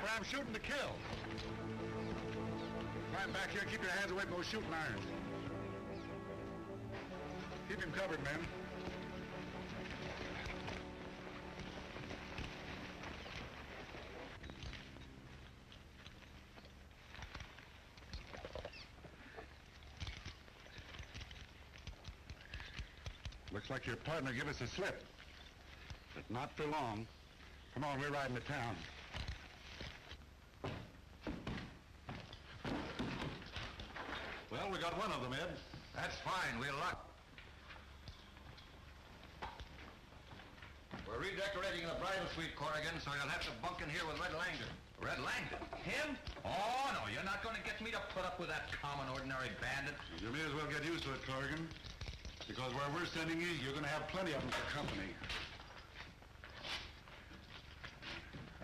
where I'm shooting to kill. Climb back here, keep your hands away from those shooting irons. Keep him covered, men. Looks like your partner gave us a slip. But not for long. Come on, we're riding to town. Well, we got one of them, Ed. That's fine. We'll lock. We're redecorating the bridal suite, Corrigan, so you'll have to bunk in here with Red Langdon. Red Langdon? Him? Oh, no, you're not going to get me to put up with that common, ordinary bandit. You may as well get used to it, Corrigan. Because where we're sending you, you're going to have plenty of them for company.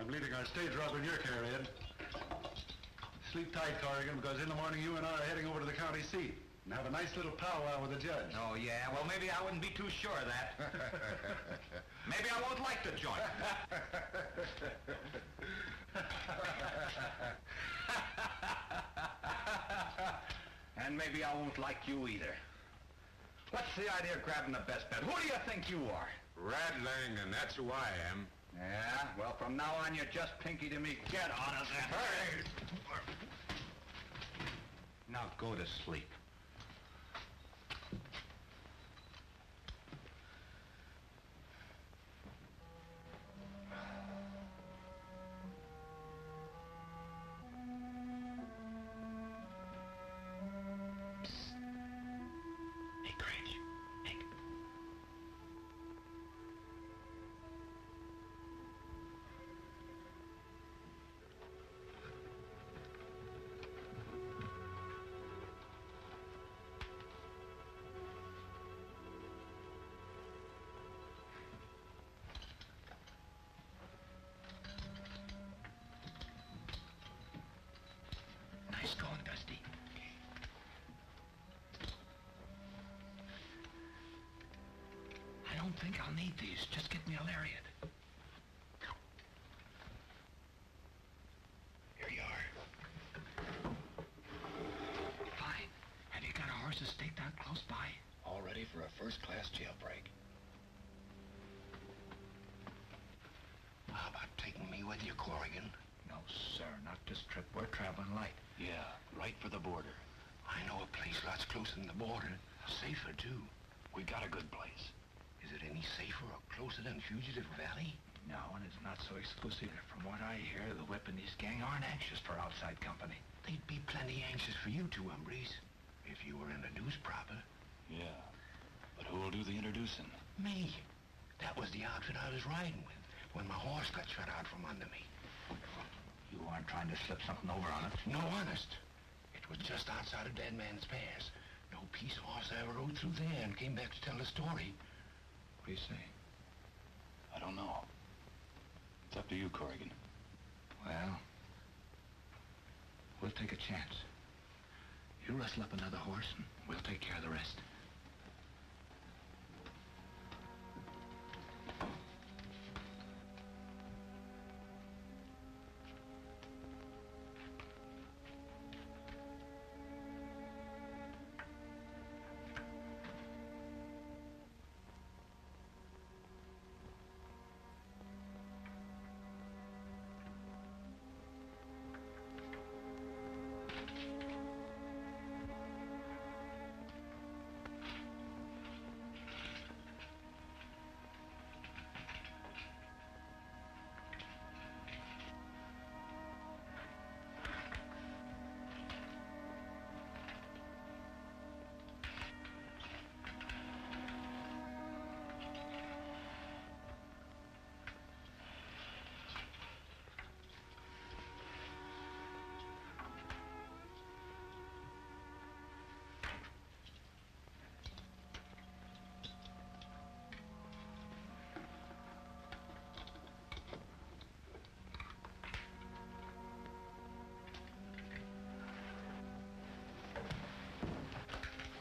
I'm leaving our stage robber in your care, Ed. Sleep tight, Corrigan, because in the morning you and I are heading over to the county seat and have a nice little powwow with the judge. Oh, yeah? Well, maybe I wouldn't be too sure of that. Maybe I won't like the joint. And maybe I won't like you either. What's the idea of grabbing the best bet? Who do you think you are? Red Langdon, that's who I am. Yeah? Well, from now on, you're just Pinky to me. Get out of there. Hey! Now go to sleep. Nice going, Dusty. I don't think I'll need these. Just get me a lariat. Here you are. Fine. Have you got a horse staked out close by? All ready for a first-class jailbreak. How about taking me with you, Corrigan? No, sir. Not this trip. We're traveling light. Yeah, right for the border. I know a place lots closer than the border. Safer, too. We got a good place. Is it any safer or closer than Fugitive Valley? No, and it's not so exclusive. From what I hear, the Whip and his gang aren't anxious for outside company. They'd be plenty anxious for you two, hombres, if you were introduced proper. Yeah, but who'll do the introducing? Me. That was the outfit I was riding with when my horse got shut out from under me. You aren't trying to slip something over on us? No, honest. It was just outside of Dead Man's Pass. No peace horse ever rode through there and came back to tell the story. What do you say? I don't know. It's up to you, Corrigan. Well, we'll take a chance. You rustle up another horse and we'll take care of the rest.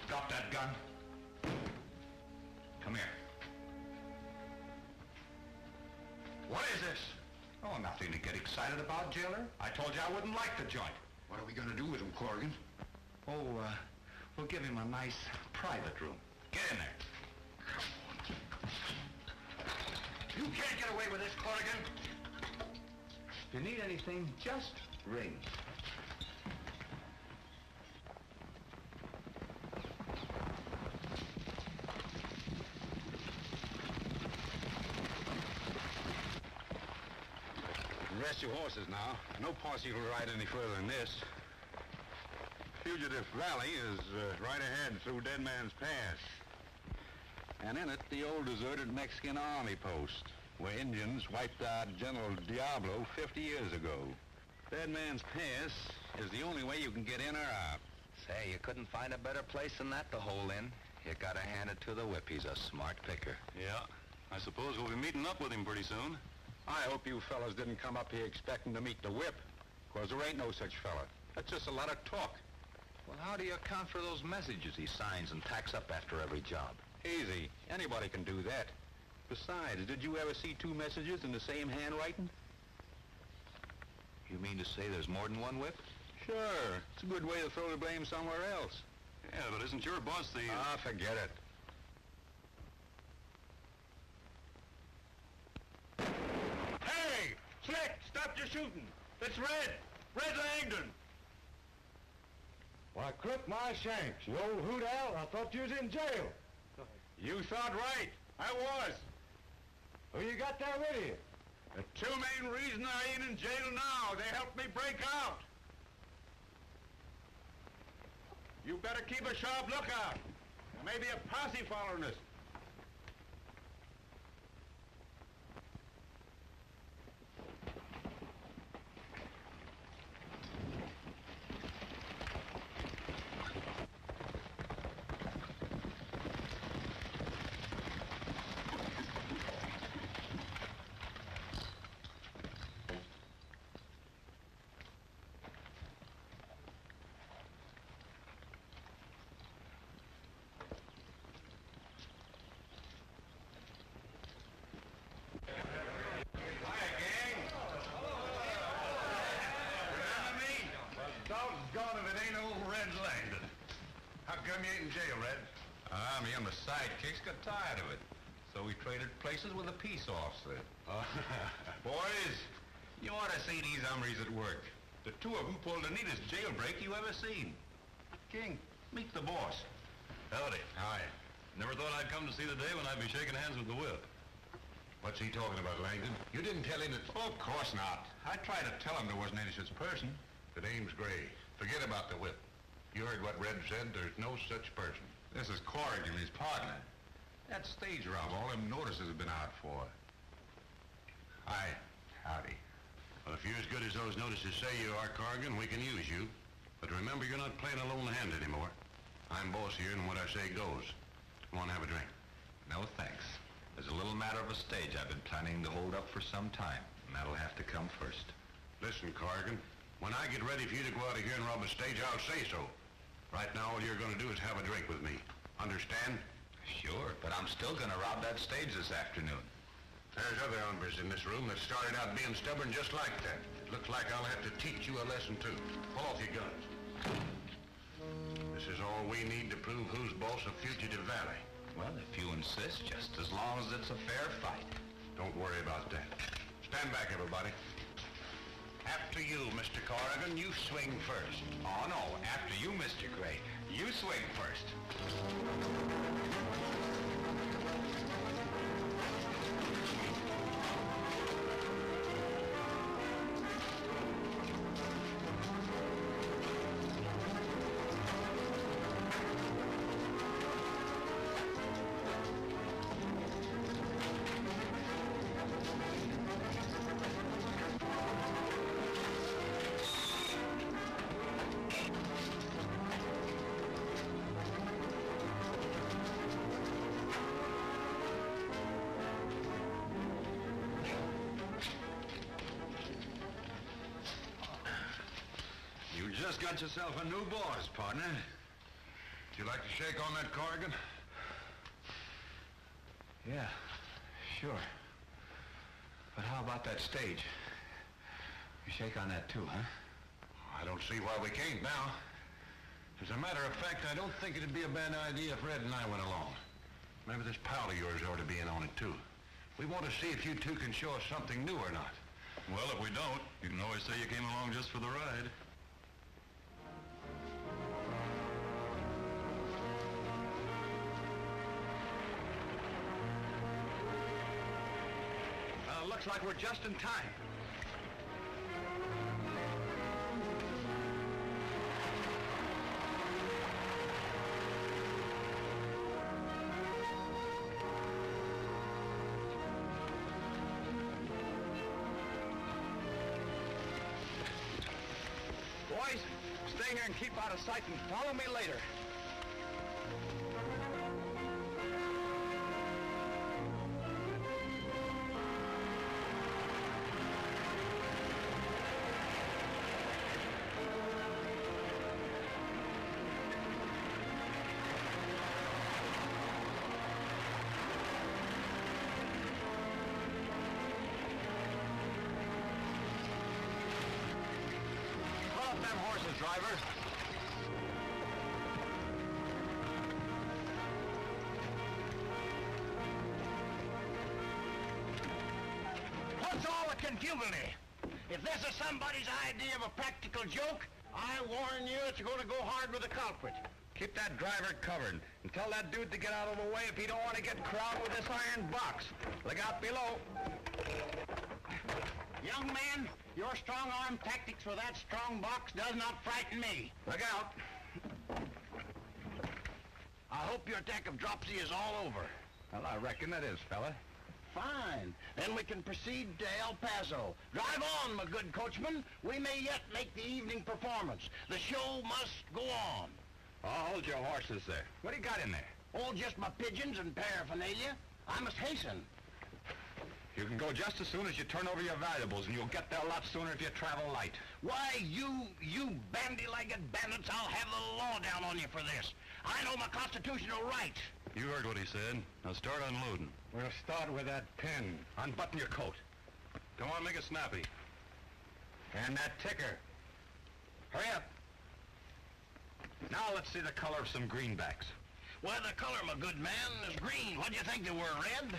Drop that gun. Come here. What is this? Oh, nothing to get excited about, jailer. I told you I wouldn't like the joint. What are we going to do with him, Corrigan? Oh, we'll give him a nice private room. Get in there. You can't get away with this, Corrigan. If you need anything, just ring. Rest your horses now. No posse will ride any further than this. Fugitive Valley is right ahead through Dead Man's Pass. And in it, the old deserted Mexican army post, where Indians wiped out General Diablo 50 years ago. Dead Man's Pass is the only way you can get in or out. Say, you couldn't find a better place than that to hole in. You gotta hand it to the whip. He's a smart picker. Yeah. I suppose we'll be meeting up with him pretty soon. I hope you fellas didn't come up here expecting to meet the whip, 'cause there ain't no such fella. That's just a lot of talk. Well, how do you account for those messages he signs and tacks up after every job? Easy. Anybody can do that. Besides, did you ever see two messages in the same handwriting? You mean to say there's more than one whip? Sure. It's a good way to throw the blame somewhere else. Yeah, but isn't your boss the... Ah, forget it. Hey! Slick! Stop your shooting! It's Red! Red Langdon! Why, clip my shanks, you old hoot owl. I thought you was in jail. You thought right. I was. Who you got there with you? The two main reasons I ain't in jail now. They helped me break out. You better keep a sharp lookout. There may be a posse following us. Me and the sidekicks got tired of it. So we traded places with a peace officer. Boys, you ought to see these umries at work. The two of them pulled the neatest jailbreak you ever seen. King, meet the boss. Howdy. Hi. Never thought I'd come to see the day when I'd be shaking hands with the whip. What's he talking about, Langdon? You didn't tell him that... Oh, of course not. I tried to tell him there wasn't any such person. The name's Gray. Forget about the whip. You heard what Red said. There's no such person. This is Corrigan, his partner. That stage rob all them notices have been out for. Hi. Howdy. Well, if you're as good as those notices say you are, Corrigan, we can use you. But remember, you're not playing a lone hand anymore. I'm boss here, and what I say goes. Come on, have a drink. No, thanks. There's a little matter of a stage I've been planning to hold up for some time, and that'll have to come first. Listen, Corrigan, when I get ready for you to go out of here and rob a stage, I'll say so. Right now, all you're going to do is have a drink with me. Understand? Sure, but I'm still going to rob that stage this afternoon. There's other hombres in this room that started out being stubborn just like that. It looks like I'll have to teach you a lesson, too. Pull off your guns. This is all we need to prove who's boss of Fugitive Valley. Well, if you insist, just as long as it's a fair fight. Don't worry about that. Stand back, everybody. After you, Mr. Corrigan, you swing first. Oh, no, after you, Mr. Gray. You swing first. Just got yourself a new boss, partner. Would you like to shake on that, Corrigan? Yeah, sure. But how about that stage? You shake on that too, huh? I don't see why we can't now. As a matter of fact, I don't think it'd be a bad idea if Red and I went along. Maybe this pal of yours ought to be in on it too. We want to see if you two can show us something new or not. Well, if we don't, you can always say you came along just for the ride. Looks like we're just in time. Boys, stay here and keep out of sight and follow me later. Driver. What's all the confusion? If this is somebody's idea of a practical joke, I warn you it's going to go hard with the culprit. Keep that driver covered and tell that dude to get out of the way if he don't want to get crowned with this iron box. Look out below. Young man, your strong-arm tactics for that strong box does not frighten me. Look out. I hope your attack of dropsy is all over. Well, I reckon it is, fella. Fine. Then we can proceed to El Paso. Drive on, my good coachman. We may yet make the evening performance. The show must go on. Oh, hold your horses there. What do you got in there? Oh, just my pigeons and paraphernalia. I must hasten. You can go just as soon as you turn over your valuables, and you'll get there a lot sooner if you travel light. Why, you bandy-legged bandits, I'll have the law down on you for this. I know my constitutional right. You heard what he said. Now start unloading. We'll start with that pin. Unbutton your coat. Come on, make it snappy. And that ticker. Hurry up. Now let's see the color of some greenbacks. Well, the color, my good man, is green. What do you think they were, red?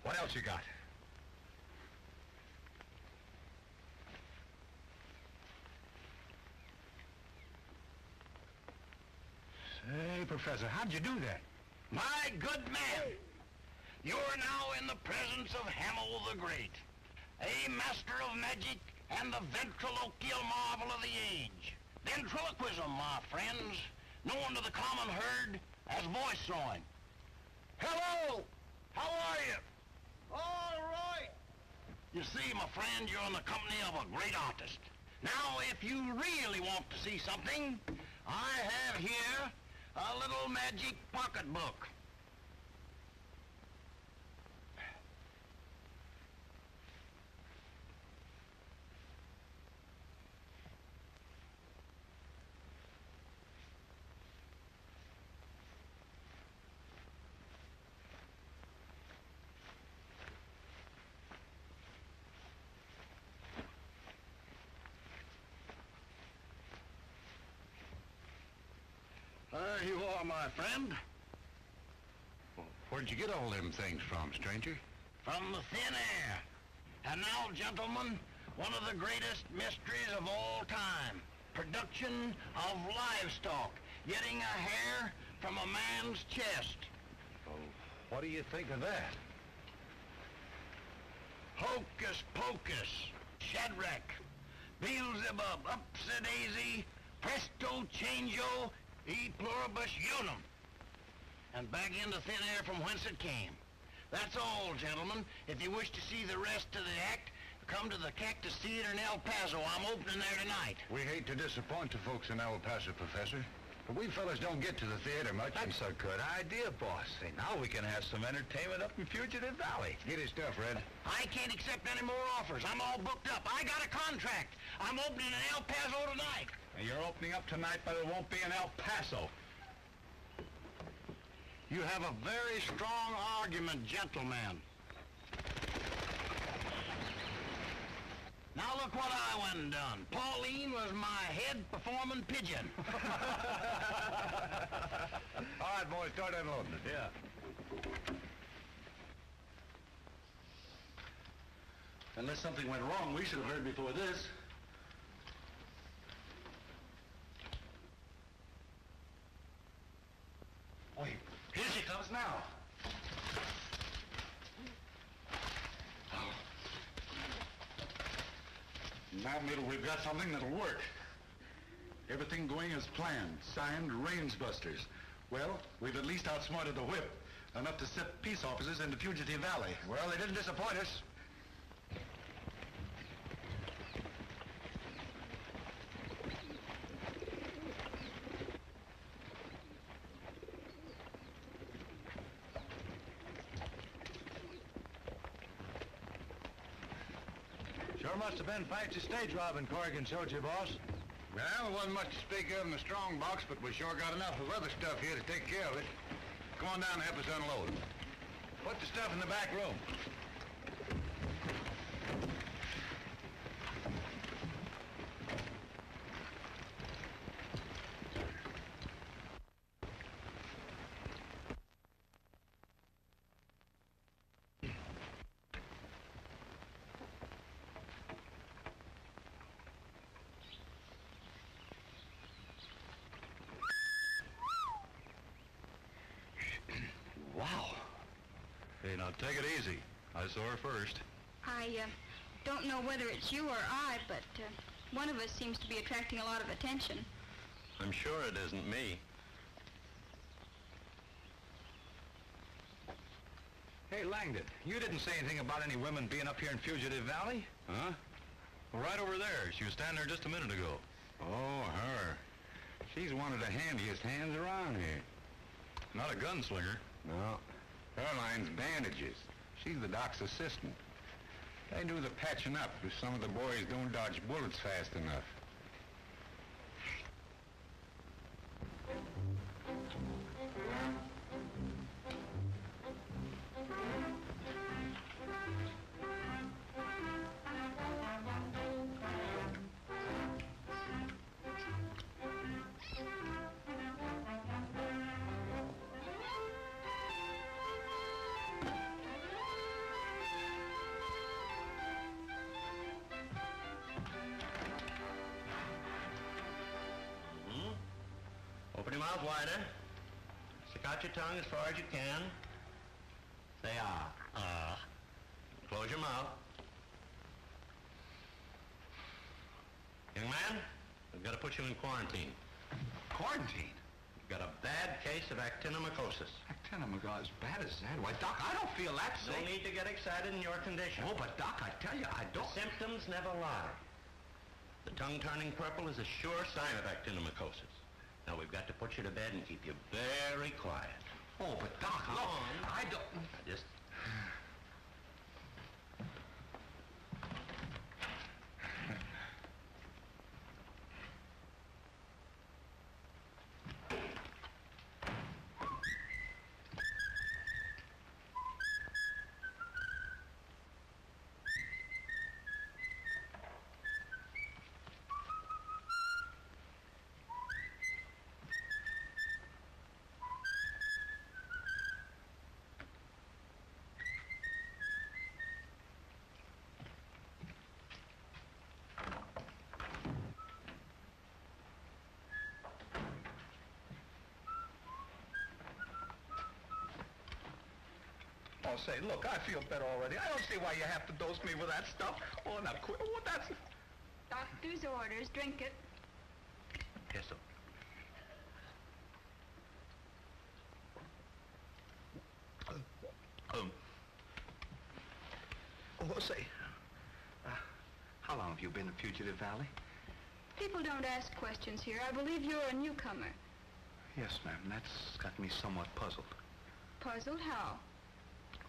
What else you got? Say, Professor, how'd you do that? My good man, you're now in the presence of Hamill the Great, a master of magic and the ventriloquial marvel of the age. Ventriloquism, my friends, known to the common herd as voice throwing. Hello! How are you? All right. You see, my friend, you're in the company of a great artist. Now, if you really want to see something, I have here a little magic pocketbook. There you are, my friend. Well, where'd you get all them things from, stranger? From the thin air. And now, gentlemen, one of the greatest mysteries of all time. Production of livestock. Getting a hair from a man's chest. Oh, what do you think of that? Hocus pocus. Shadrach. Beelzebub. Upsy-daisy. Presto changeo. E pluribus unum. And back into thin air from whence it came. That's all, gentlemen. If you wish to see the rest of the act, come to the Cactus Theater in El Paso. I'm opening there tonight. We hate to disappoint the folks in El Paso, Professor, but we fellas don't get to the theater much. That's a good idea, boss. Say, now we can have some entertainment up in Fugitive Valley. Get his stuff, Red. I can't accept any more offers. I'm all booked up. I got a contract. I'm opening in El Paso tonight. You're opening up tonight, but it won't be in El Paso. You have a very strong argument, gentlemen. Now look what I went and done. Pauline was my head performing pigeon. All right, boys, start unloading it. Yeah. Unless something went wrong, we should have heard before this. Wait, here she comes now. Now, Middle, we've got something that'll work. Everything going as planned. Signed, Rangebusters. Well, we've at least outsmarted the whip. Enough to set peace officers into Fugitive Valley. Well, they didn't disappoint us. Sure must have been fancy stage robbing Corrigan showed you, boss. Well, it wasn't much to speak of in the strong box, but we sure got enough of other stuff here to take care of it. Come on down and help us unload. Put the stuff in the back room. Wow. Hey, now take it easy. I saw her first. I don't know whether it's you or I, but one of us seems to be attracting a lot of attention. I'm sure it isn't me. Hey, Langdon, you didn't say anything about any women being up here in Fugitive Valley? Huh? Well, right over there. She was standing there just a minute ago. Oh, her. She's one of the handiest hands around here. Not a gunslinger. No. Her line's bandages. She's the doc's assistant. They do the patching up if some of the boys don't dodge bullets fast enough. Open your mouth wider. Stick out your tongue as far as you can. Say ah. Close your mouth. Young man, we've got to put you in quarantine. Quarantine? You've got a bad case of actinomycosis. Actinomycosis, as bad as that? Why, Doc, I don't feel that No sick. need to get excited in your condition. Oh, but Doc, I tell you, I don't... The symptoms never lie. The tongue turning purple is a sure sign of actinomycosis. Now, we've got to put you to bed and keep you very quiet. Oh, but Doc, Come look, on. I don't... Now, just... Oh, say, look, I feel better already. I don't see why you have to dose me with that stuff. Oh, now, quit. Oh, that's... Doctor's orders. Drink it. Yes, sir. Oh, say, how long have you been in Fugitive Valley? People don't ask questions here. I believe you're a newcomer. Yes, ma'am. That's got me somewhat puzzled. Puzzled? How?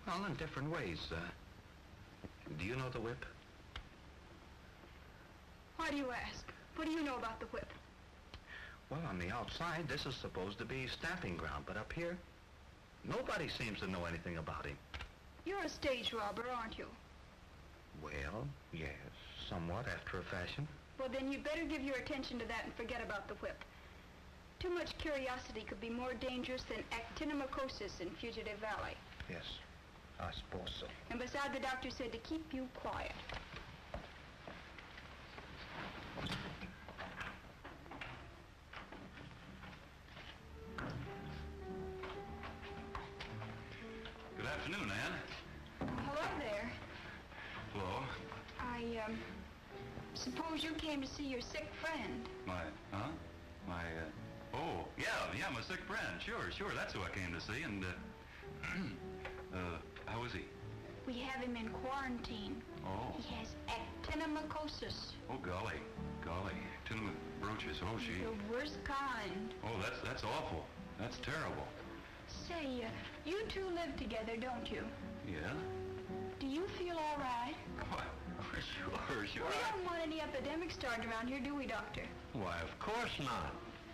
Well, in different ways. Do you know the whip? Why do you ask? What do you know about the whip? Well, on the outside, this is supposed to be stamping ground, but up here, nobody seems to know anything about him. You're a stage robber, aren't you? Well, yes, somewhat, after a fashion. Well, then you'd better give your attention to that and forget about the whip. Too much curiosity could be more dangerous than actinomycosis in Fugitive Valley. Yes, I suppose so. And besides, the doctor said to keep you quiet. Good afternoon, Ann. Hello there. Hello. I, suppose you came to see your sick friend. Oh, yeah, my sick friend. Sure, that's who I came to see, and, how is he? We have him in quarantine. Oh. He has actinomycosis. Oh, golly. Actinomycosis, oh, gee. The worst kind. Oh, that's awful. That's terrible. Say, you two live together, don't you? Yeah? Do you feel all right? Why, sure. We don't want any epidemic starting around here, do we, Doctor? Why, of course not.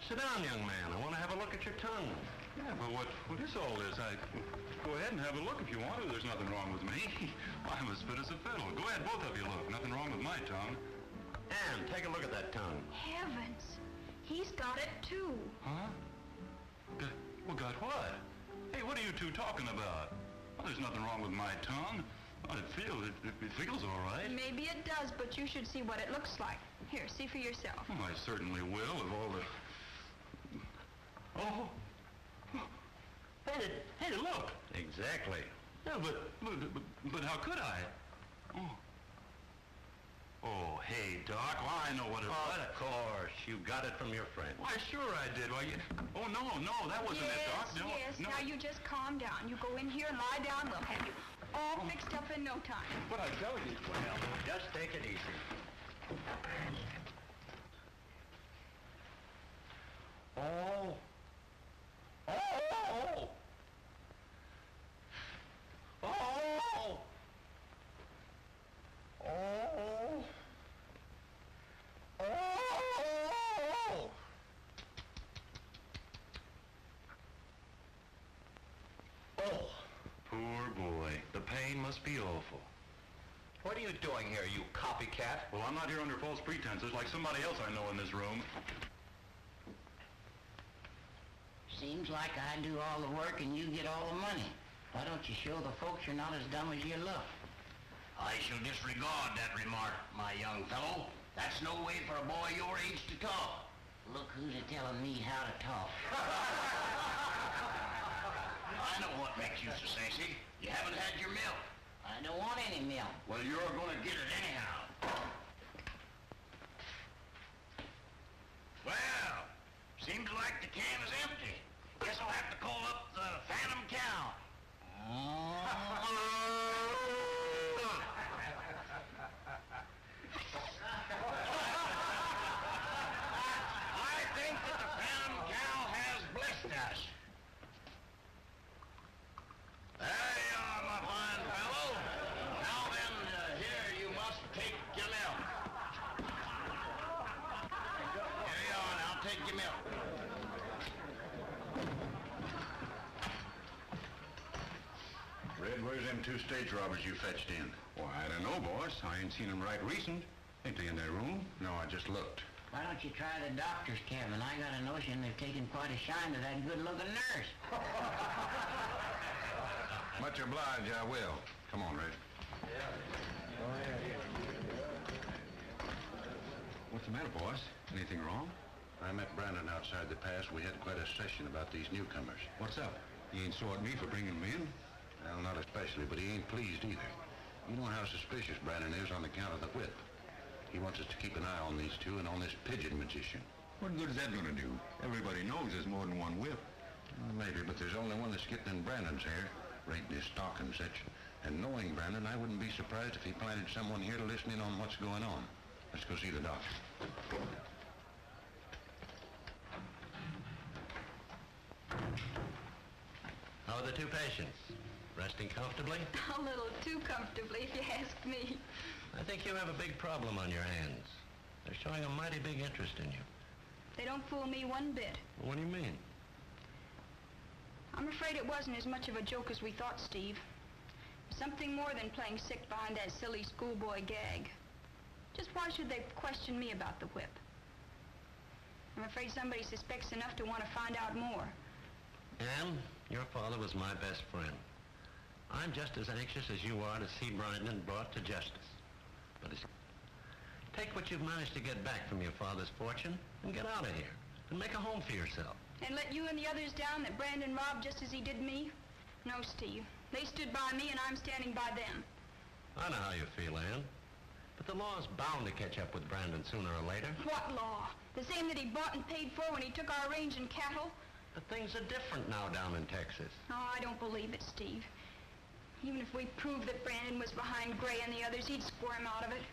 Sit down, young man. I want to have a look at your tongue. Yeah, but what is all this? Go ahead and have a look if you want to. There's nothing wrong with me. I'm as fit as a fiddle. Go ahead, both of you look. Nothing wrong with my tongue. Ann, take a look at that tongue. Heavens. He's got it, too. Huh? Got what? Hey, what are you two talking about? Well, there's nothing wrong with my tongue. It feels all right. Maybe it does, but you should see what it looks like. Here, see for yourself. Well, I certainly will, of all the... Oh! Hey, look! Exactly. Yeah, but how could I? Oh, hey, Doc, well, I know what it was. Of course. You got it from your friend. Why, sure I did. Why, Oh, no, that wasn't it, Doc. No, Yes, no. now you just calm down. You go in here and lie down. We'll have you all fixed up in no time. But I tell you... Well, just take it easy. Oh. Poor boy. The pain must be awful. What are you doing here, you copycat? Well, I'm not here under false pretenses like somebody else I know in this room. Seems like I do all the work and you get all the money. Why don't you show the folks you're not as dumb as you look? I shall disregard that remark, my young fellow. That's no way for a boy your age to talk. Look who's telling me how to talk. I know what makes you so sassy. You haven't had your milk. I don't want any milk. Well, you're going to get it anyhow. Well, seems like the can is empty. Guess I'll have to call up the Phantom Cow. I think that the Phantom Cow has blessed us. There you are, my fine fellow. Now then, here you must take your milk. Here you are, now take your milk. Red, where's them two stage robbers you fetched in? Why, I don't know, boss. I ain't seen them right recent. Ain't they in their room? No, I just looked. Why don't you try the doctor's cabin? I got a notion they've taken quite a shine to that good-looking nurse. Much obliged, I will. Come on, Red. What's the matter, boss? Anything wrong? I met Brandon outside the pass. We had quite a session about these newcomers. What's up? He ain't sore at me for bringing them in? Well, not especially, but he ain't pleased either. You know how suspicious Brandon is on account of the whip. He wants us to keep an eye on these two and on this pigeon magician. What good is that going to do? Everybody knows there's more than one whip. Well, maybe, but there's only one that's getting in Brandon's hair, rating his stock and such. And knowing Brandon, I wouldn't be surprised if he planted someone here to listen in on what's going on. Let's go see the doctor. How are the two patients? Resting comfortably? A little too comfortably, if you ask me. I think you have a big problem on your hands. They're showing a mighty big interest in you. They don't fool me one bit. What do you mean? I'm afraid it wasn't as much of a joke as we thought, Steve. Something more than playing sick behind that silly schoolboy gag. Just why should they question me about the whip? I'm afraid somebody suspects enough to want to find out more. Anne, your father was my best friend. I'm just as anxious as you are to see Brandon brought to justice. But take what you've managed to get back from your father's fortune and get out of here and make a home for yourself. And let you and the others down that Brandon robbed just as he did me? No, Steve. They stood by me and I'm standing by them. I know how you feel, Anne. But the law's bound to catch up with Brandon sooner or later. What law? The same that he bought and paid for when he took our range and cattle? But things are different now down in Texas. Oh, I don't believe it, Steve. Even if we proved that Brandon was behind Gray and the others, he'd squirm out of it.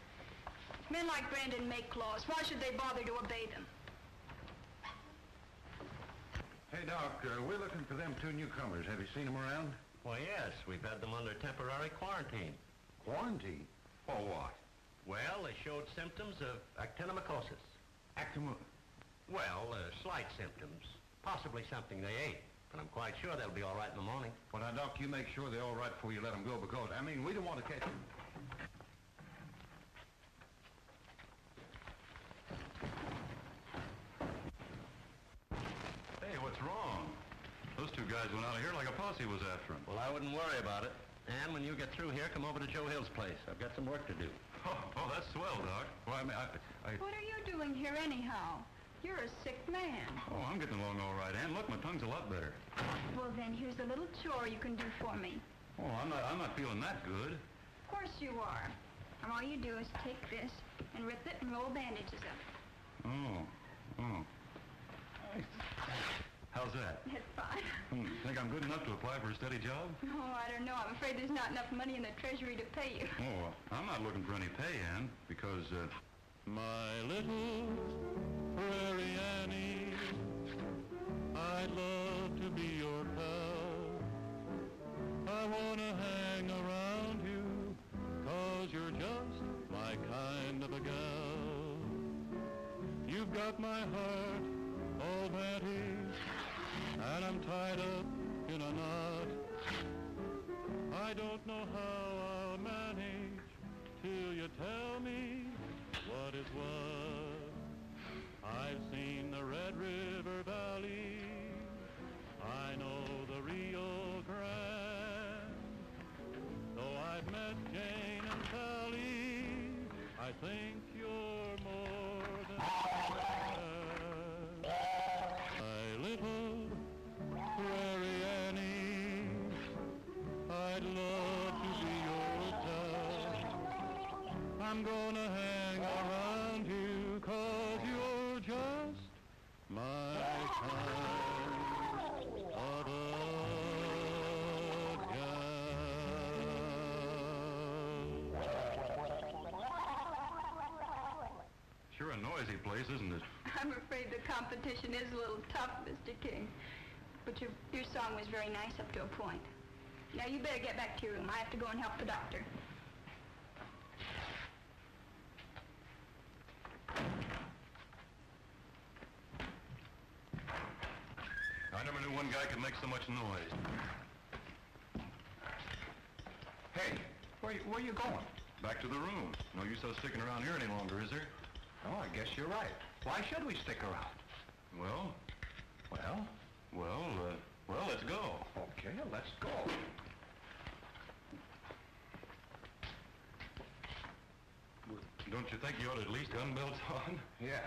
Men like Brandon make laws. Why should they bother to obey them? Hey, Doc, we're looking for them 2 newcomers. Have you seen them around? Well, yes, we've had them under temporary quarantine. Quarantine? For what? Well, they showed symptoms of actinomycosis. Well, slight symptoms. Possibly something they ate. But I'm quite sure they'll be all right in the morning. Well, now, Doc, you make sure they're all right before you let them go, because, I mean, we don't want to catch them. Hey, what's wrong? Those 2 guys went out of here like a posse was after them. Well, I wouldn't worry about it. And when you get through here, come over to Joe Hill's place. I've got some work to do. Oh, that's swell, Doc. Well, I mean, What are you doing here anyhow? You're a sick man. Oh, I'm getting along all right, Ann. Look, my tongue's a lot better. Well, then, here's a little chore you can do for me. Oh, I'm not feeling that good. Of course you are. And all you do is take this and rip it and roll bandages up. Oh. How's that? It's fine. Think I'm good enough to apply for a steady job? Oh, I don't know. I'm afraid there's not enough money in the treasury to pay you. Oh, I'm not looking for any pay, Ann, because, My little Prairie Annie, I'd love to be your pal. I wanna hang around you, 'cause you're just my kind of a gal. You've got my heart all batty, and I'm tied up in a knot. I don't know how I'll manage till you tell me what is what. I've seen the Red River Valley, I know the Rio Grande. Though I've met Jane and Sally, I think you're more than that. My little Prairie Annie, I'd love to be your pal. I'm gonna hang around you, 'cause you're just my kind of a gal. sure a noisy place, isn't it? I'm afraid the competition is a little tough, Mr. King. But your song was very nice up to a point. Now, you better get back to your room. I have to go and help the doctor. I never knew one guy could make so much noise. Hey, where you going? Back to the room. No use us sticking around here any longer, is there? Oh, I guess you're right. Why should we stick around? Well, let's go. Okay, let's go. Don't you think you ought to at least gun belts on? Yeah.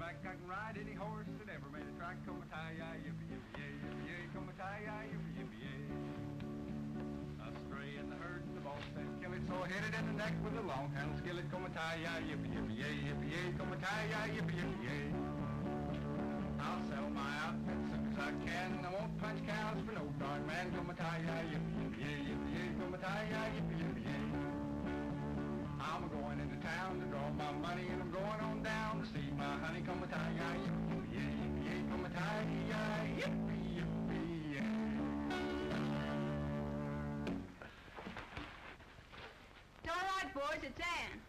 back, I can ride any horse that ever made a track. Come-a-tie-yi, yippee-yippee-yay, yippee-yay, come-a-tie-yi, yippee-yippee-yay. Astray in the herd, the boss said, kill it, so I hit it in the neck with a long-handled skillet. Come-a-tie-yi, yippee-yippee-yay, yippee-yay, come-a-tie-yi, yippee-yippee-yay. I'll sell my outfit as soon as I can. I won't punch cows for no darn man. Come-a-tie-yi, yippee-yippee-yay, yippee-yay, come-a-tie-yi, yippee-yippee-yay. I'm going into town to draw my money, and I'm going on down to see my honey. Come-a-tie-yi, yippee-yay, yippee-yay, come-a-tie-yi, yippee-yippee-yay. It's all right, boys, it's Ann.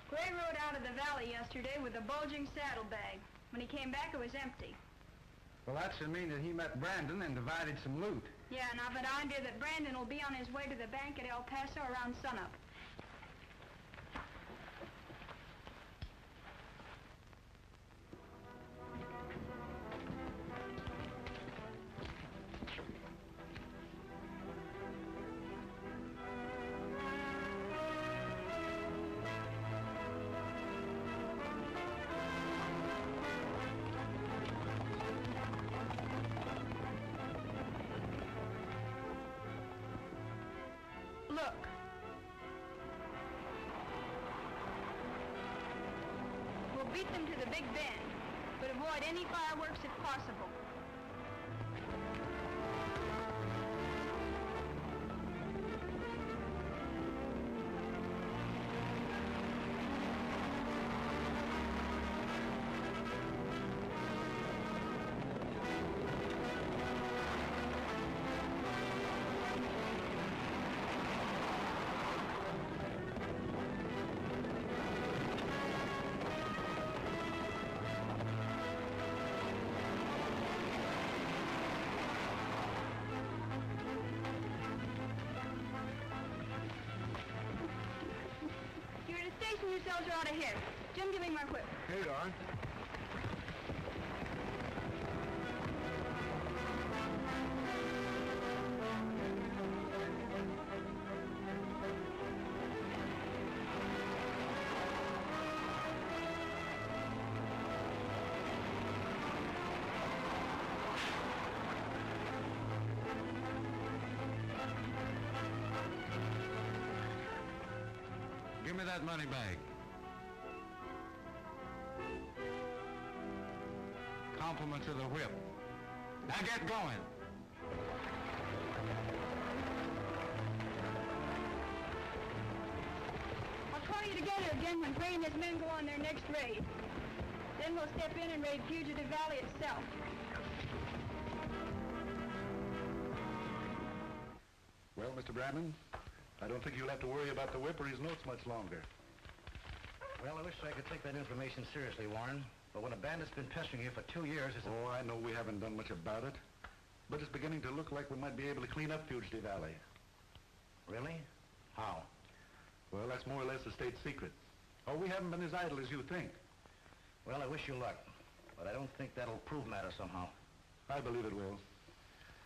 Gray rode out of the valley yesterday with a bulging saddlebag. When he came back, it was empty. Well, that should mean that he met Brandon and divided some loot. Yeah, and I've an idea that Brandon will be on his way to the bank at El Paso around sunup. Look. We'll beat them to the Big Bend, but avoid any fireworks if possible. Yourselves are out of here. Jim, give me my whip. Here you are. Give me that money bag. Compliments of the whip. Now get going. I'll call you together again when Gray and his men go on their next raid. Then we'll step in and raid Fugitive Valley itself. Well, Mr. Brandon, I don't think you'll have to worry about the whip or his notes much longer. Well, I wish I could take that information seriously, Warren. But when a bandit's been pestering you for 2 years, it's... Oh, I know we haven't done much about it. But it's beginning to look like we might be able to clean up Fugitive Valley. Really? How? Well, that's more or less a state secret. Oh, we haven't been as idle as you think. Well, I wish you luck. But I don't think that'll prove matters somehow. I believe it will.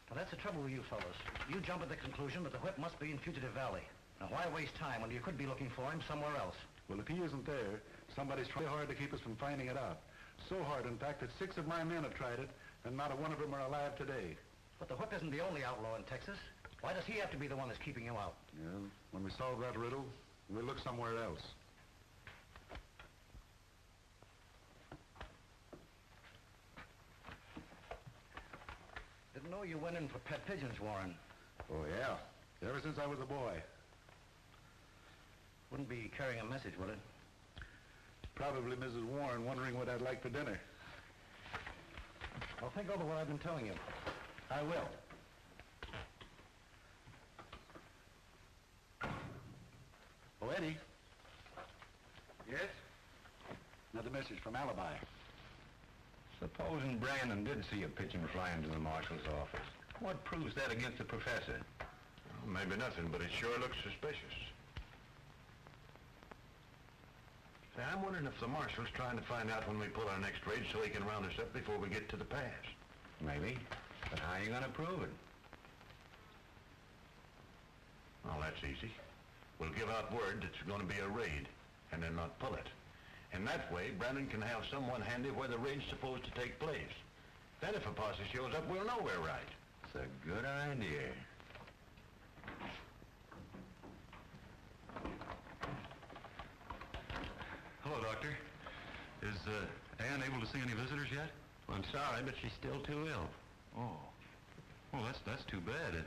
Well, that's the trouble with you fellows. You jump at the conclusion that the whip must be in Fugitive Valley. Now, why waste time when you could be looking for him somewhere else? Well, if he isn't there, somebody's trying hard to keep us from finding it out. So hard, in fact, that 6 of my men have tried it, and not a one of them are alive today. But the whip isn't the only outlaw in Texas. Why does he have to be the one that's keeping you out? Yeah, when we solve that riddle, we'll look somewhere else. Didn't know you went in for pet pigeons, Warren. Oh, yeah. Ever since I was a boy. Wouldn't be carrying a message, would it? Probably Mrs. Warren wondering what I'd like for dinner. I'll think over what I've been telling you. I will. Oh, Eddie. Yes? Another message from Alibi. Supposing Brandon did see a pigeon fly into the marshal's office. What proves that against the professor? Well, maybe nothing, but it sure looks suspicious. Say, I'm wondering if the marshal's trying to find out when we pull our next raid so he can round us up before we get to the pass. Maybe. But how are you going to prove it? Well, that's easy. We'll give out word that there's going to be a raid, and then not pull it. And that way, Brandon can have someone handy where the raid's supposed to take place. Then if a posse shows up, we'll know we're right. It's a good idea. Hello, Doctor. Is Ann able to see any visitors yet? I'm sorry, but she's still too ill. Oh. Well, that's too bad. It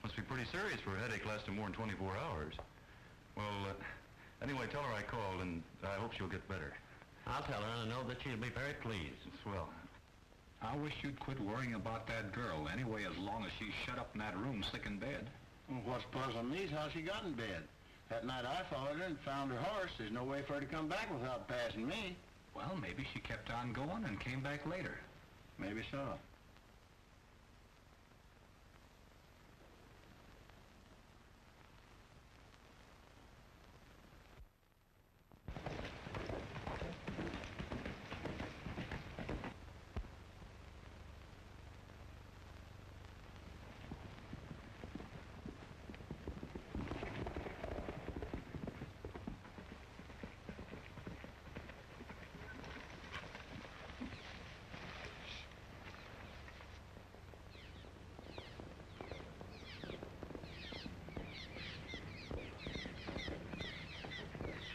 must be pretty serious for a headache lasting more than 24 hours. Well, anyway, tell her I called, and I hope she'll get better. I'll tell her, and I know that she'll be very pleased. Swell. I wish you'd quit worrying about that girl anyway, as long as she's shut up in that room sick in bed. Well, what's puzzling me is how she got in bed. That night I followed her and found her horse. There's no way for her to come back without passing me. Well, maybe she kept on going and came back later. Maybe so.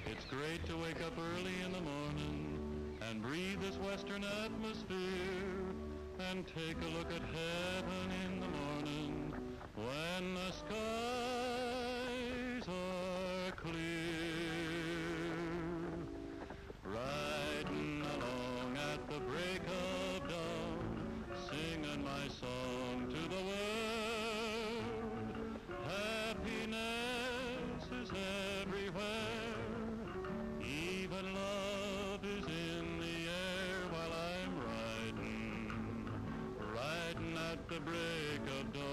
It's great to wake up early in the morning and breathe this western atmosphere and take a look at heaven in the morning when the skies are clear. Riding along at the break of dawn, singing my song to the world. Happiness is everywhere. Even love is in the air while I'm riding at the break of dawn.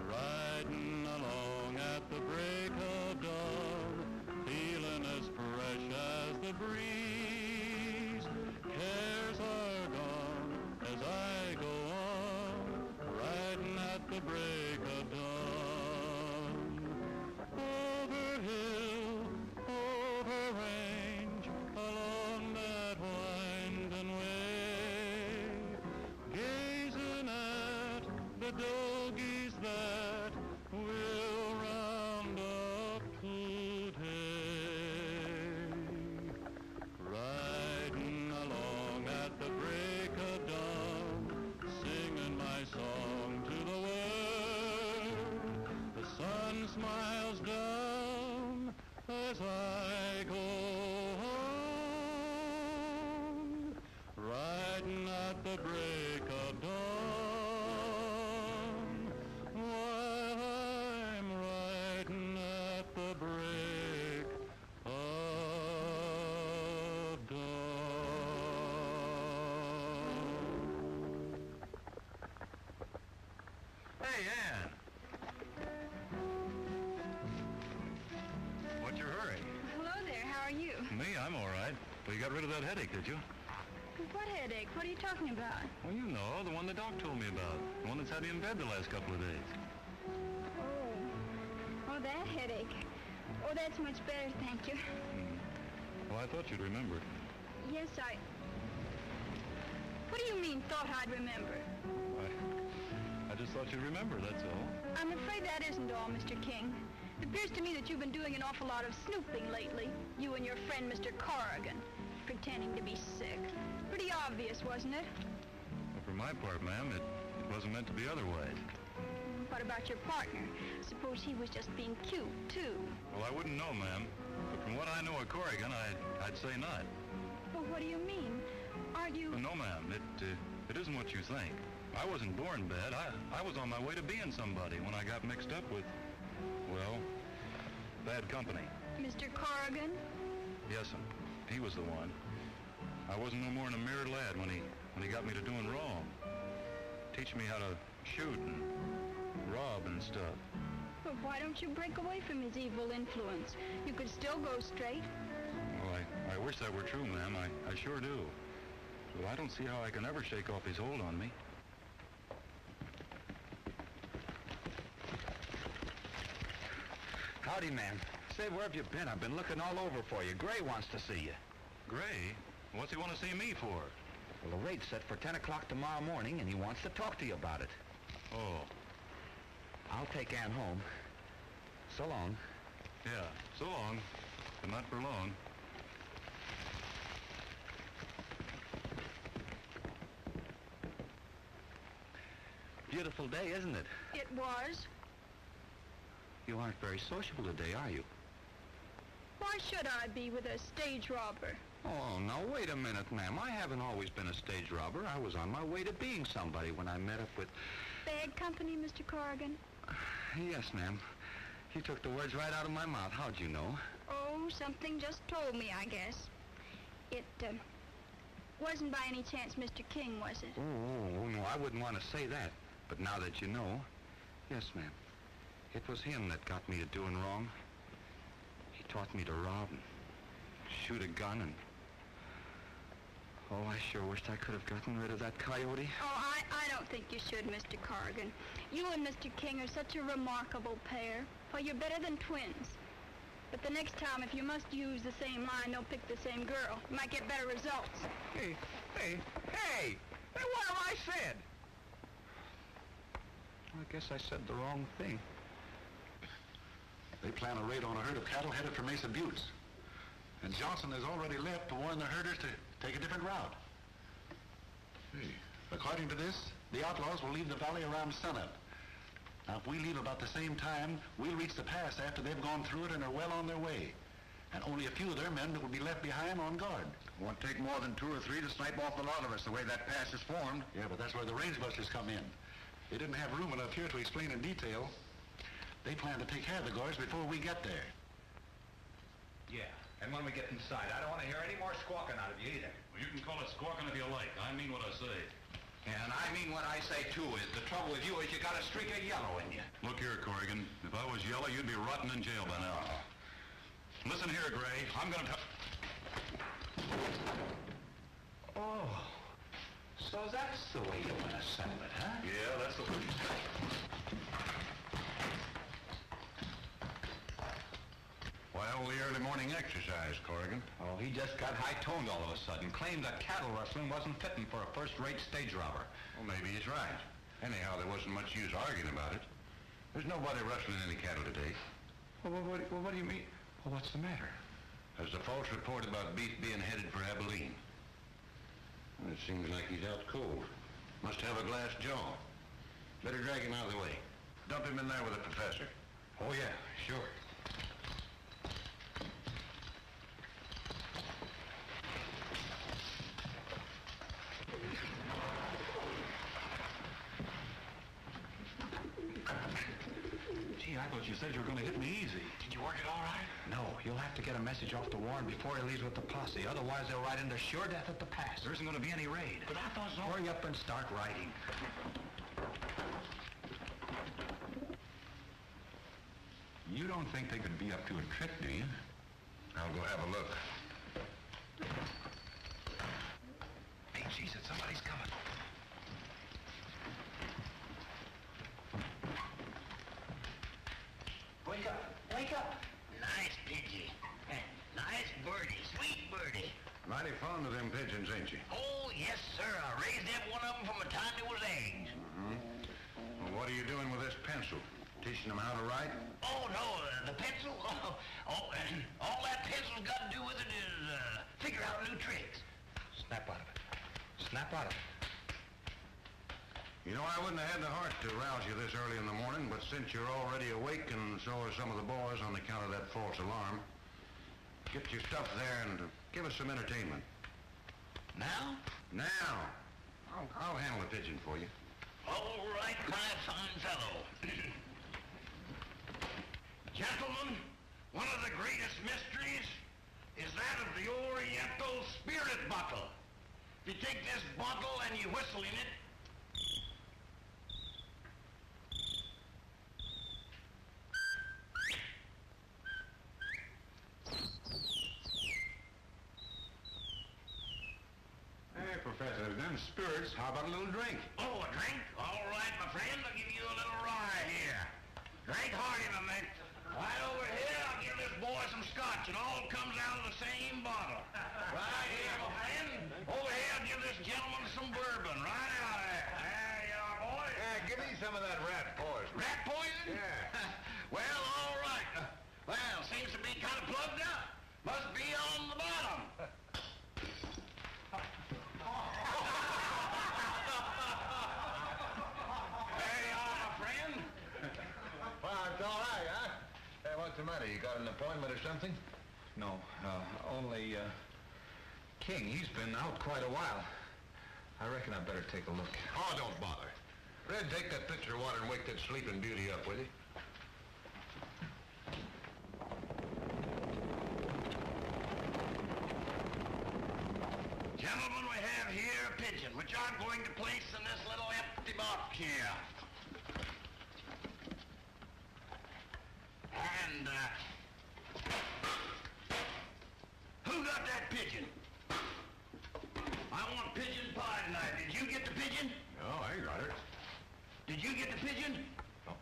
Riding along at the break of dawn, feeling as fresh as the breeze. Cares are gone as I go on, riding at the break of dawn. Over hill, over range, along that winding way, gazing at the doggies that will round up today. Riding along at the break of dawn, singing my song to the world. The sun smiles down as I go on, riding at the break of dawn, while I'm riding at the break of dawn. Hey, Ann. What's your hurry? Hello there, how are you? Me, I'm all right. Well, you got rid of that headache, did you? What headache? What are you talking about? Well, you know, the one the doc told me about. The one that's had me in bed the last couple of days. Oh, that headache. Oh, that's much better, thank you. Well, I thought you'd remember. Yes, What do you mean, thought I'd remember? I just thought you'd remember, that's all. I'm afraid that isn't all, Mr. King. It appears to me that you've been doing an awful lot of snooping lately. You and your friend, Mr. Corrigan, pretending to be sick. Pretty obvious, wasn't it? Well, for my part, ma'am, it wasn't meant to be otherwise. What about your partner? Suppose he was just being cute, too. Well, I wouldn't know, ma'am. But from what I know of Corrigan, I'd say not. Well, what do you mean? Are you... No, ma'am. It isn't what you think. I wasn't born bad. I was on my way to being somebody when I got mixed up with, well, bad company. Mr. Corrigan? Yes'm. He was the one. I wasn't no more than a mere lad when he got me to doing wrong. Teach me how to shoot and rob and stuff. But why don't you break away from his evil influence? You could still go straight. Well, I wish that were true, ma'am. I sure do. So I don't see how I can ever shake off his hold on me. Howdy, man. Say, where have you been? I've been looking all over for you. Gray wants to see you. Gray? What's he want to see me for? Well, the rate's set for 10 o'clock tomorrow morning, and he wants to talk to you about it. Oh. I'll take Ann home. So long. Yeah, so long. But not for long. Beautiful day, isn't it? It was. You aren't very sociable today, are you? Why should I be with a stage robber? Oh, now, wait a minute, ma'am. I haven't always been a stage robber. I was on my way to being somebody when I met up with... Bad company, Mr. Corrigan? Yes, ma'am. You took the words right out of my mouth. How'd you know? Oh, something just told me, I guess. It, wasn't by any chance Mr. King, was it? Oh, no, I wouldn't want to say that. But now that you know, yes, ma'am. It was him that got me to doing wrong. He taught me to rob and shoot a gun and... Oh, I sure wished I could have gotten rid of that coyote. Oh, I don't think you should, Mr. Corrigan. You and Mr. King are such a remarkable pair. Well, you're better than twins. But the next time, if you must use the same line, don't pick the same girl. You might get better results. Hey, what have I said? I guess I said the wrong thing. They plan a raid on a herd of cattle headed for Mesa Buttes. And Johnson has already left to warn the herders to take a different route. Hey, according to this, the outlaws will leave the valley around sunup. Now, if we leave about the same time, we'll reach the pass after they've gone through it and are well on their way. And only a few of their men will be left behind on guard. Won't take more than 2 or 3 to snipe off the lot of us the way that pass is formed. Yeah, but that's where the range busters come in. They didn't have room enough here to explain in detail. They plan to take care of the guards before we get there. Yeah, and when we get inside, I don't want to hear any more squawking out of you either. Well, you can call it squawking if you like. I mean what I say. And I mean what I say, too, is the trouble with you is you got a streak of yellow in you. Look here, Corrigan. If I was yellow, you'd be rotting in jail by now. Listen here, Gray. I'm gonna Oh, so that's the way you want to settle it, huh? Yeah, that's the way. Well, the early morning exercise, Corrigan. Oh, he just got high-toned all of a sudden. Claimed that cattle rustling wasn't fitting for a first-rate stage robber. Well, maybe he's right. Anyhow, there wasn't much use arguing about it. There's nobody rustling any cattle today. Well, what do you mean? Well, what's the matter? There's a false report about beef being headed for Abilene. Well, it seems like he's out cold. Must have a glass jaw. Better drag him out of the way. Dump him in there with the professor. Oh, yeah, sure. Gee, I thought you said you were going to hit me easy. Did you work it all right? No, you'll have to get a message off to Warren before he leaves with the posse. Otherwise, they'll ride into sure death at the pass. There isn't going to be any raid. But I thought so. Hurry up and start riding. You don't think they could be up to a trick, do you? I'll go have a look. Hey, Jesus, somebody's coming. Wake up! Wake up! Nice pidgey. Nice birdie. Sweet birdie. Mighty fond of them pigeons, ain't you? Oh, yes, sir. I raised them one of them from the time there was eggs. Well, what are you doing with this pencil? Teaching them how to write? Oh, no, the pencil? All that pencil's got to do with it is figure out new tricks. Snap out of it. Snap out of it. You know, I wouldn't have had the heart to rouse you this early in the morning, but since you're already awake and so are some of the boys on account of that false alarm, get your stuff there and give us some entertainment. Now? Now. I'll handle the pigeon for you. All right, my fine fellow. Gentlemen, one of the greatest mysteries is that of the Oriental spirit bottle. If you take this bottle and you whistle in it, Hey, Professor, them spirits, how about a little drink? oh, a drink? All right, my friend, I'll give you a little rye here. Drink hearty, my man. Right over here. Watch, it all comes out of the same bottle. Right here, my friend. Over here, give this gentleman some bourbon. Right out there. There you are, boys. Yeah, give me some of that rat poison. Rat poison? Yeah. Well, all right. Well, seems to be kind of plugged up. Must be on the bottom. There you are, my friend. Well, it's all right, huh? Hey, what's the matter? You got an appointment or something? No, only, King, he's been out quite a while. I reckon I better take a look. Oh, don't bother. Red, take that pitcher of water and wake that sleeping beauty up, will you? Gentlemen, we have here a pigeon, which I'm going to place in this little empty box here. And, who got that pigeon? I want pigeon pie tonight. Did you get the pigeon? No, I got it. Did you get the pigeon? No.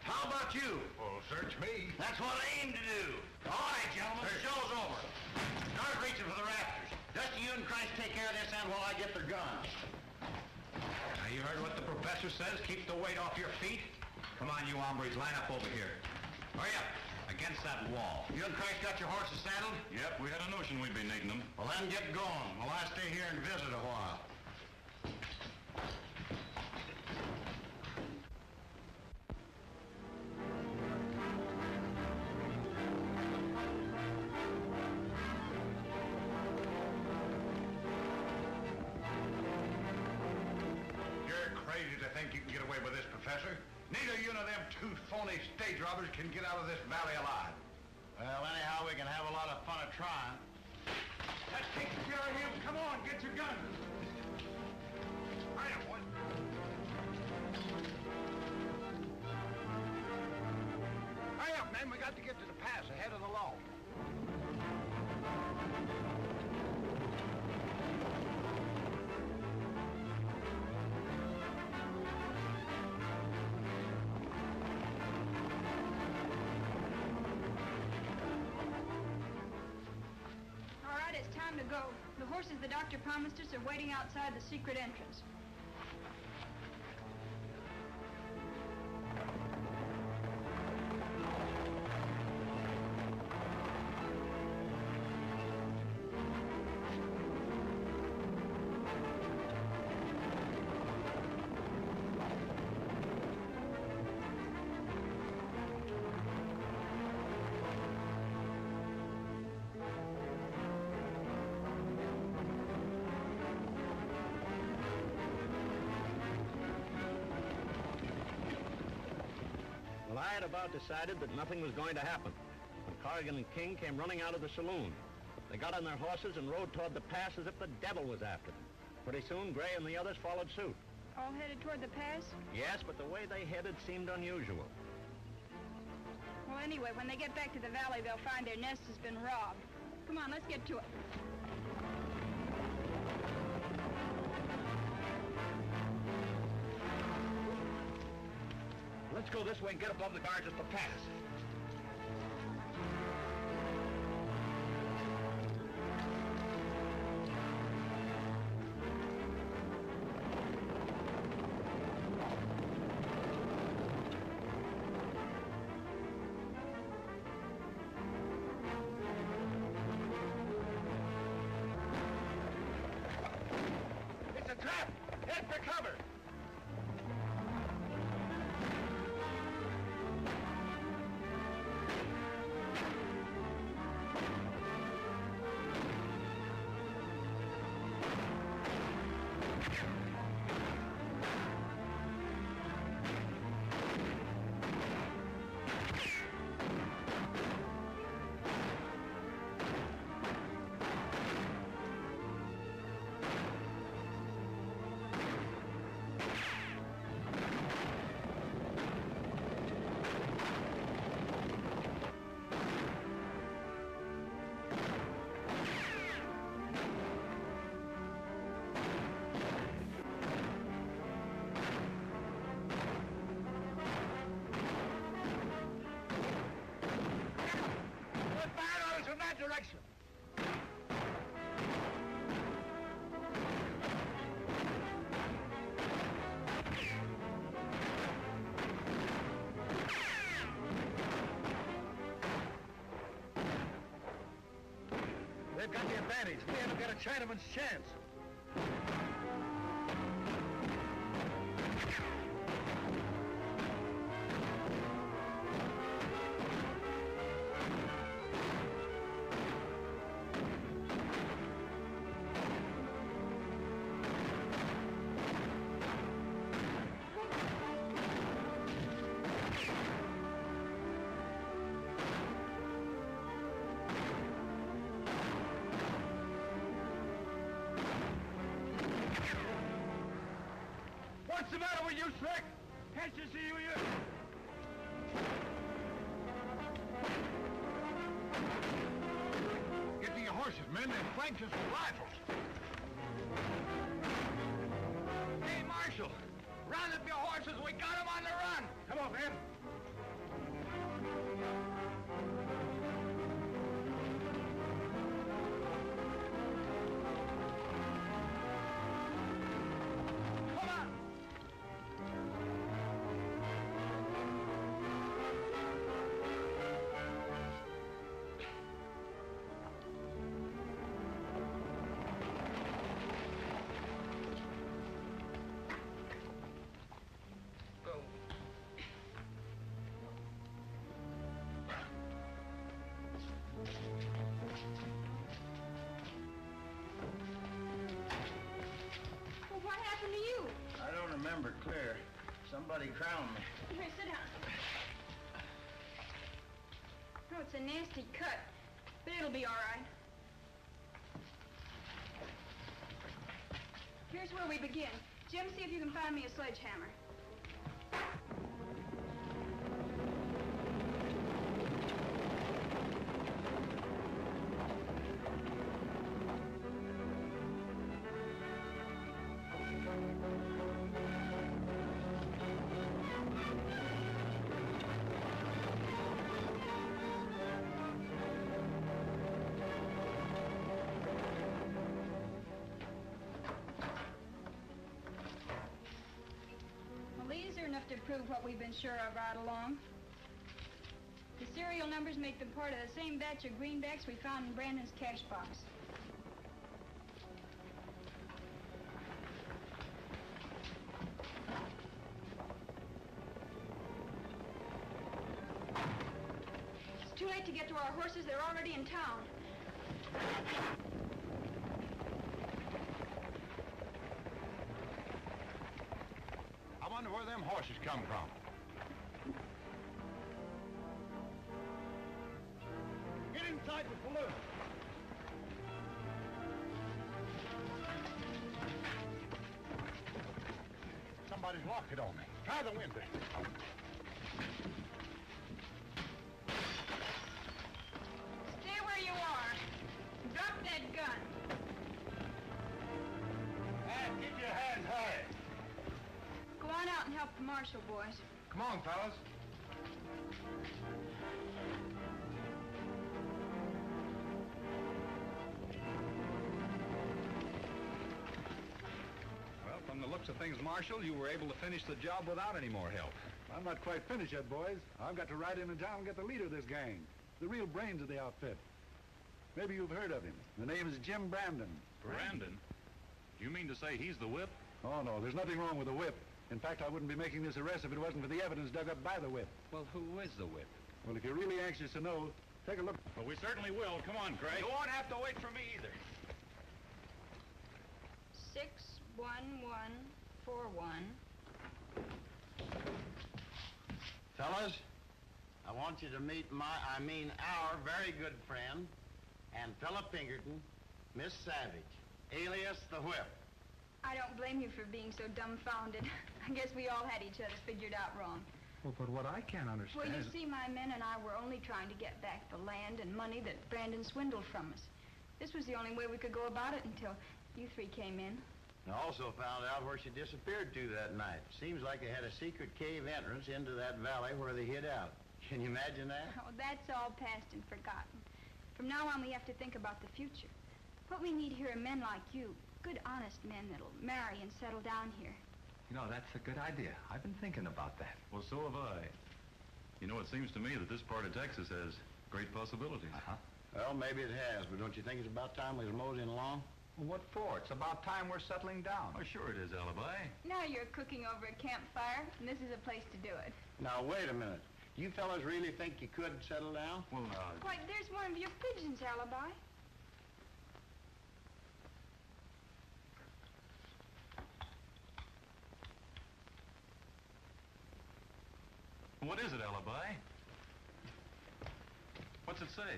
How about you? Well, search me. That's what I aim to do. All right, gentlemen, the show's over. Start reaching for the rafters. Just you and Christ take care of this end while I get the guns. Now, you heard what the professor says? Keep the weight off your feet. Come on, you hombres, line up over here. Hurry up, against that wall. You and Christ got your horses saddled? Yep, we had a notion we'd be needing them. Well, then get going while I stay here and visit a while. You're crazy to think you can get away with this, Professor. Neither you nor them two phony stage robbers can get out of this valley alive. Well, anyhow, we can have a lot of fun at trying. Let's take care of him. Come on, get your guns. Hurry up, boy. Hurry up, man. We got to get to the pass ahead of the law. All right, it's time to go. The horses the doctor promised us are waiting outside the secret entrance. Well, I had about decided that nothing was going to happen when Corrigan and King came running out of the saloon. They got on their horses and rode toward the pass as if the devil was after them. Pretty soon, Gray and the others followed suit. All headed toward the pass? Yes, but the way they headed seemed unusual. Well, anyway, when they get back to the valley, they'll find their nest has been robbed. Come on, let's get to it. Let's go this way and get above the guards at the pass. It's a trap. Head for cover. got the advantage. We haven't got a Chinaman's chance. What's the matter with you, Slick? Can't you see who you... Get to your horses, men, and flank us with rifles. Hey, Marshal, round up your horses. We got them on the run. Come on, men. What happened to you? I don't remember clear. Somebody crowned me. Here, sit down. Oh, it's a nasty cut, but it'll be all right. Here's where we begin. Jim, see if you can find me a sledgehammer. To prove what we've been sure of right along. The serial numbers make them part of the same batch of greenbacks we found in Brandon's cash box. It's too late to get to our horses. They're already in town. I wonder where them horses come from. Get inside the balloon. Somebody's locked it on me. Try the window. Stay where you are. Drop that gun. And keep your hands high. Go on out and help the marshal, boys. Come on, fellas. Well, from the looks of things, Marshal, you were able to finish the job without any more help. I'm not quite finished yet, boys. I've got to ride into town and get the leader of this gang. The real brains of the outfit. Maybe you've heard of him. The name is Jim Brandon. Brandon? You mean to say he's the whip? Oh, no, there's nothing wrong with the whip. In fact, I wouldn't be making this arrest if it wasn't for the evidence dug up by the whip. Well, who is the whip? Well, if you're really anxious to know, take a look. Well, we certainly will. Come on, Craig. You won't have to wait for me either. 61141. Fellas, I want you to meet our very good friend and fellow Pinkerton, Miss Savage, alias the Whip. I don't blame you for being so dumbfounded. I guess we all had each other figured out wrong. Well, but what I can't understand... Well, you see, my men and I were only trying to get back the land and money that Brandon swindled from us. This was the only way we could go about it until you three came in. I also found out where she disappeared to that night. Seems like they had a secret cave entrance into that valley where they hid out. Can you imagine that? Oh, that's all past and forgotten. From now on, we have to think about the future. What we need here are men like you. Good, honest men that'll marry and settle down here. You know, that's a good idea. I've been thinking about that. Well, so have I. You know, it seems to me that this part of Texas has great possibilities. Uh-huh. Well, maybe it has, but don't you think it's about time we was moseying along? Well, what for? It's about time we're settling down. Oh, sure it is, Alibi. Now you're cooking over a campfire, and this is a place to do it. Now, wait a minute. You fellas really think you could settle down? Well, Why, there's one of your pigeons, Alibi. what is it, Alibi? What's it say?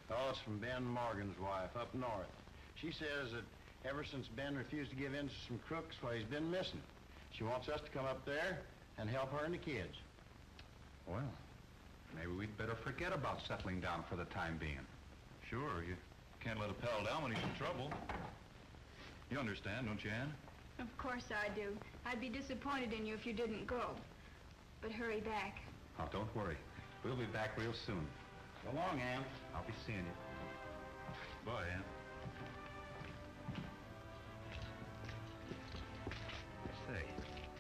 Oh, it's from Ben Morgan's wife up north. She says that ever since Ben refused to give in to some crooks, well, he's been missing. She wants us to come up there and help her and the kids. Well, maybe we'd better forget about settling down for the time being. Sure, you can't let a pal down when he's in trouble. You understand, don't you, Ann? Of course I do. I'd be disappointed in you if you didn't go. But hurry back. Oh, don't worry. We'll be back real soon. So long, Ann. I'll be seeing you. Bye, Ann. Say,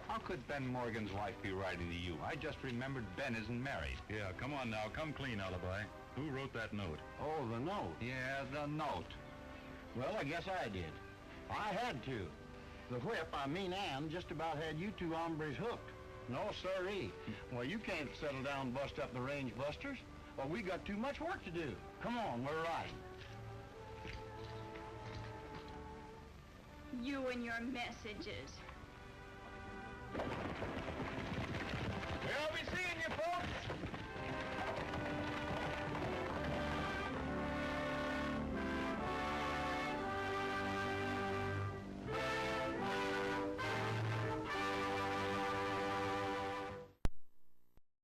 how could Ben Morgan's wife be writing to you? I just remembered Ben isn't married. Yeah, come on now. Come clean, Alibi. Who wrote that note? Oh, the note. Yeah, the note. Well, I guess I did. I had to. The whip, I mean Ann, just about had you two hombres hooked. No, sirree. Well, you can't settle down and bust up the range busters. Well, we got too much work to do. Come on, we're riding. You and your messages. We'll be seeing